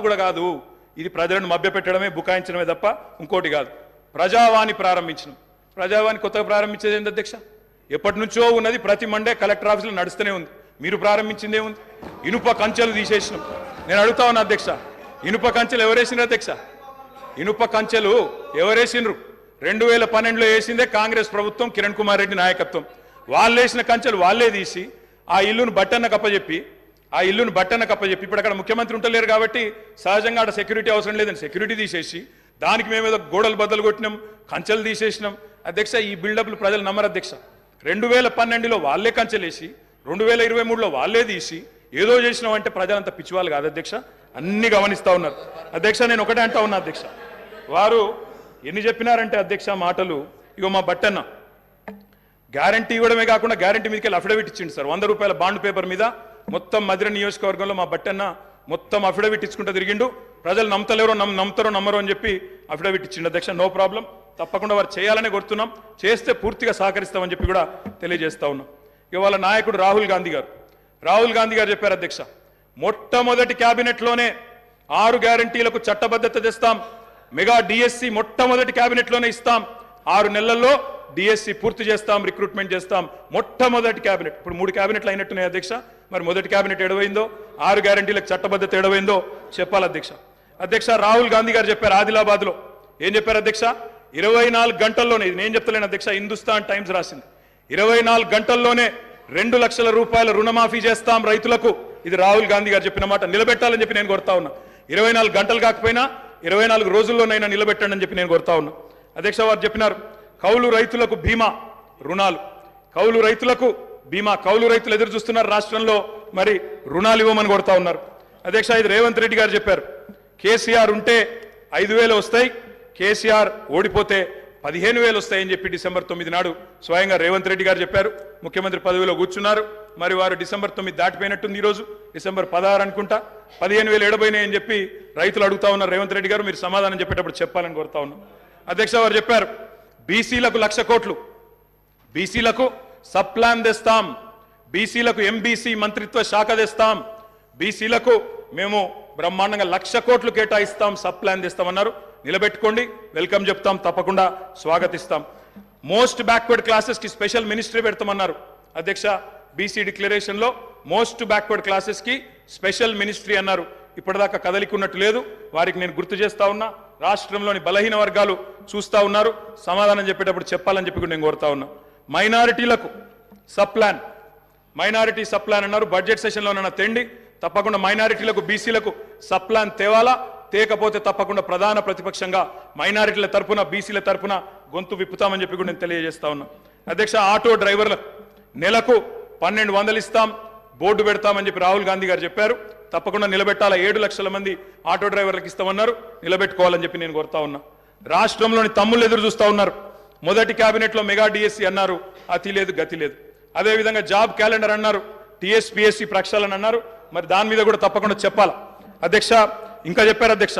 కూడా కాదు, ఇది ప్రజలను మభ్యపెట్టడమే, బుకాయించడమే తప్ప ఇంకోటి కాదు. ప్రజావాణి ప్రారంభించడం. ప్రజావాణి కొత్తగా ప్రారంభించేది ఏంటి అధ్యక్ష? ఎప్పటి నుంచో ఉన్నది, ప్రతి మండే కలెక్టర్ ఆఫీసులో నడుస్తూనే ఉంది. మీరు ప్రారంభించిందే ఉంది. ఇనుప కంచెలు తీసేసినాం. నేను అడుగుతా ఉన్నా అధ్యక్ష, ఇనుప కంచెలు ఎవరేసినారు అధ్యక్ష? ఇనుప కంచెలు ఎవరేసినారు? 2012లో వేసిందే కాంగ్రెస్ ప్రభుత్వం, కిరణ్ కుమార్ రెడ్డి నాయకత్వం. వాళ్ళు వేసిన కంచెలు వాళ్ళే తీసి ఆ ఇల్లును బట్టన్నకు అప్పచెప్పి ఇప్పుడు అక్కడ ముఖ్యమంత్రి ఉంటలేరు కాబట్టి సహజంగా అక్కడ సెక్యూరిటీ అవసరం లేదని సెక్యూరిటీ తీసేసి దానికి మేమేదో గోడలు బద్దలు కొట్టినాం, కంచెలు తీసేసినాం. అధ్యక్ష, ఈ బిల్డప్లు ప్రజలు నమ్మరు అధ్యక్ష. 2012లో వాళ్ళే కంచెలేసి 2023లో వాళ్ళే తీసి ఏదో చేసినాం అంటే ప్రజలంతా పిచ్చివాళ్ళు కాదు అధ్యక్ష, అన్ని గమనిస్తా ఉన్నారు అధ్యక్ష. నేను ఒకటే అంటా ఉన్నా అధ్యక్ష, వారు ఎన్ని చెప్పినారంటే అధ్యక్ష మాటలు, ఇగో మా బట్టన్న గ్యారంటీ ఇవ్వడమే కాకుండా గ్యారంటీ మీదకి వెళ్ళి అఫిడవిట్ ఇచ్చిండు సార్. 100 రూపాయల బాండ్ పేపర్ మీద మొత్తం మధిర నియోజకవర్గంలో మా బట్టన్న మొత్తం అఫిడవిట్ ఇచ్చుకుంటూ తిరిగిండు. ప్రజలు నమ్ముతలేరో నమ్ముతారో నమ్మరో అని చెప్పి అఫిడవిట్ ఇచ్చిండు అధ్యక్ష. నో ప్రాబ్లం, తప్పకుండా వారు చేయాలనే కోరుతున్నాం, చేస్తే పూర్తిగా సహకరిస్తామని చెప్పి కూడా తెలియజేస్తా ఉన్నాం. ఇవాళ నాయకుడు రాహుల్ గాంధీ గారు చెప్పారు అధ్యక్ష, మొట్టమొదటి క్యాబినెట్లోనే 6 గ్యారంటీలకు చట్టబద్ధత తెస్తాం, మెగా డిఎస్సి మొట్టమొదటి క్యాబినెట్లోనే ఇస్తాం, 6 నెలల్లో డిఎస్సి పూర్తి చేస్తాం, రిక్రూట్మెంట్ చేస్తాం. మొట్టమొదటి క్యాబినెట్. ఇప్పుడు 3 క్యాబినెట్లు అయినట్టున్నాయి అధ్యక్ష. మరి మొదటి క్యాబినెట్ ఎడవైందో, 6 గ్యారంటీలకు చట్టబద్ధత ఎడవైందో చెప్పాలి అధ్యక్ష. రాహుల్ గాంధీ గారు చెప్పారు ఆదిలాబాద్లో. ఏం చెప్పారు అధ్యక్ష? 24 గంటల్లోనే, ఇది నేను చెప్తలేను అధ్యక్ష, హిందుస్థాన్ టైమ్స్ రాసింది. 24 గంటల్లోనే 2 లక్షల రూపాయల రుణమాఫీ చేస్తాం రైతులకు. ఇది రాహుల్ గాంధీ గారు చెప్పిన మాట. నిలబెట్టాలని చెప్పి నేను కోరుతా ఉన్నా. 24 గంటలు కాకపోయినా 24 రోజుల్లోనైనా నిలబెట్టండి అని చెప్పి నేను కోరుతా ఉన్నా అధ్యక్ష. వారు చెప్పినారు కౌలు రైతులకు బీమా రుణాలు, కౌలు రైతులకు బీమా. కౌలు రైతులు ఎదురు చూస్తున్నారు రాష్ట్రంలో, మరి రుణాలు ఇవ్వమని కోరుతా ఉన్నారు అధ్యక్ష. ఇది రేవంత్ రెడ్డి గారు చెప్పారు. కేసీఆర్ ఉంటే 5,000 వస్తాయి, కేసీఆర్ ఓడిపోతే 15,000 వస్తాయని చెప్పి డిసెంబర్ 9 నాడు స్వయంగా రేవంత్ రెడ్డి గారు చెప్పారు. ముఖ్యమంత్రి పదవిలో కూర్చున్నారు. మరి వారు డిసెంబర్ 9 దాటిపోయినట్టుంది. ఈరోజు డిసెంబర్ 16 అనుకుంటా. 15,000 ఎడబోయినాయని చెప్పి రైతులు అడుగుతా ఉన్నారు. రేవంత్ రెడ్డి గారు మీరు సమాధానం చెప్పేటప్పుడు చెప్పాలని కోరుతా ఉన్నాం అధ్యక్ష. వారు చెప్పారు బీసీలకు 1,00,000 కోట్లు, బీసీలకు సబ్ ప్లాన్ తెస్తాం, బీసీలకు ఎంబీసీ మంత్రిత్వ శాఖ తెస్తాం, బీసీలకు మేము బ్రహ్మాండంగా 1,00,000 కోట్లు కేటాయిస్తాం, సబ్ ప్లాన్ తెస్తామన్నారు. నిలబెట్టుకోండి, వెల్కమ్ చెప్తాం, తప్పకుండా స్వాగతిస్తాం. మోస్ట్ బ్యాక్వర్డ్ క్లాసెస్ కి స్పెషల్ మినిస్ట్రీ పెడతామన్నారు అధ్యక్ష. బీసీ డిక్లరేషన్ లో మోస్ట్ బ్యాక్వర్డ్ క్లాసెస్ కి స్పెషల్ మినిస్ట్రీ అన్నారు. ఇప్పటిదాకా కదలికున్నట్టు లేదు. వారికి నేను గుర్తు చేస్తా ఉన్నా, రాష్ట్రంలోని బలహీన వర్గాలు చూస్తా ఉన్నారు, సమాధానం చెప్పేటప్పుడు చెప్పాలని చెప్పి నేను కోరుతా ఉన్నా. మైనారిటీలకు sub plan, minority sub plan అన్నారు. బడ్జెట్ సెషన్లోనన్నా తెండి, తప్పకుండా మైనారిటీలకు బీసీలకు సబ్ ప్లాన్ తేవాలా. తేకపోతే తప్పకుండా ప్రధాన ప్రతిపక్షంగా మైనారిటీల తరపున బీసీల తరపున గొంతు విప్పుతామని చెప్పి కూడా నేను తెలియజేస్తా ఉన్నా అధ్యక్ష. ఆటో డ్రైవర్లకు నెలకు 1,200 ఇస్తాం, బోర్డు పెడతామని చెప్పి రాహుల్ గాంధీ గారు చెప్పారు. తప్పకుండా నిలబెట్టాలా. 7 లక్షల మంది ఆటో డ్రైవర్లకు ఇస్తామన్నారు. నిలబెట్టుకోవాలని చెప్పి నేను కోరుతా ఉన్నా. రాష్ట్రంలోని తమ్ముళ్ళు ఎదురు చూస్తా ఉన్నారు. మొదటి క్యాబినెట్లో మెగా డిఎస్సి అన్నారు, అతి లేదు గతి లేదు. అదేవిధంగా జాబ్ క్యాలెండర్ అన్నారు, టీఎస్పీఎస్సీ ప్రక్షాళన అన్నారు. మరి దాని మీద కూడా తప్పకుండా చెప్పాలా అధ్యక్ష. ఇంకా చెప్పారు అధ్యక్ష,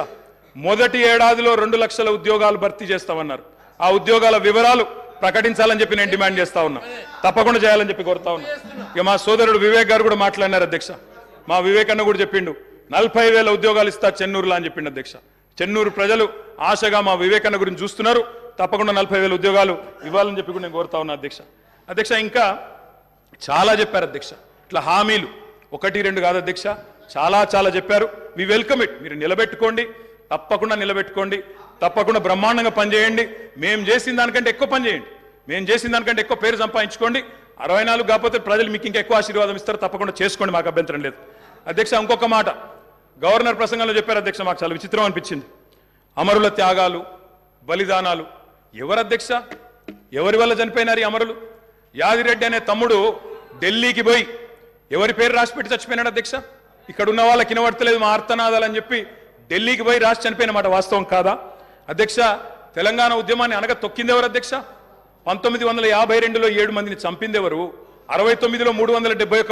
మొదటి ఏడాదిలో 2 లక్షల ఉద్యోగాలు భర్తీ చేస్తామన్నారు. ఆ ఉద్యోగాల వివరాలు ప్రకటించాలని చెప్పి నేను డిమాండ్ చేస్తా ఉన్నా, తప్పకుండా చేయాలని చెప్పి కోరుతా ఉన్నా. ఇక మా సోదరుడు వివేక్ గారు కూడా మాట్లాడినారు అధ్యక్ష. మా వివేక్ అన్న కూడా చెప్పిండు 40,000 ఉద్యోగాలు ఇస్తా చెన్నూరులో అని చెప్పిండు అధ్యక్ష. చెన్నూరు ప్రజలు ఆశగా మా వివేక్ అన్న గురించి చూస్తున్నారు. తప్పకుండా 40,000 ఉద్యోగాలు ఇవ్వాలని చెప్పి కూడా నేను కోరుతా ఉన్నా అధ్యక్ష. ఇంకా చాలా చెప్పారు అధ్యక్ష. ఇట్లా హామీలు 1, 2 కాదు అధ్యక్ష, చాలా చెప్పారు. We welcome it. మీరు నిలబెట్టుకోండి, తప్పకుండా నిలబెట్టుకోండి, తప్పకుండా బ్రహ్మాండంగా పనిచేయండి. మేము చేసిన దానికంటే ఎక్కువ పని చేయండి, మేము చేసిన దానికంటే ఎక్కువ పేరు సంపాదించుకోండి. 64 కాకపోతే ప్రజలు మీకు ఇంకా ఎక్కువ ఆశీర్వాదం ఇస్తారు, తప్పకుండా చేసుకోండి, మాకు అభ్యంతరం లేదు అధ్యక్ష. ఇంకొక మాట గవర్నర్ ప్రసంగంలో చెప్పారు అధ్యక్ష, మాకు చాలా విచిత్రం అనిపించింది. అమరుల త్యాగాలు, బలిదానాలు ఎవరు అధ్యక్ష? ఎవరి వల్ల చనిపోయినారు ఈ అమరులు? యాదిరెడ్డి అనే తమ్ముడు ఢిల్లీకి పోయి ఎవరి పేరు రాసిపెట్టి చచ్చిపోయినాడు అధ్యక్ష? ఇక్కడ ఉన్న వాళ్ళకి వినబడతలేదు మా ఆర్తనాదాలు అని చెప్పి ఢిల్లీకి పోయి రాసి చనిపోయిన మాట వాస్తవం కాదా అధ్యక్ష? తెలంగాణ ఉద్యమాన్ని అనగా తొక్కింది ఎవరు అధ్యక్ష? 1952లో 7 మందిని చంపింది ఎవరు? 69లో 371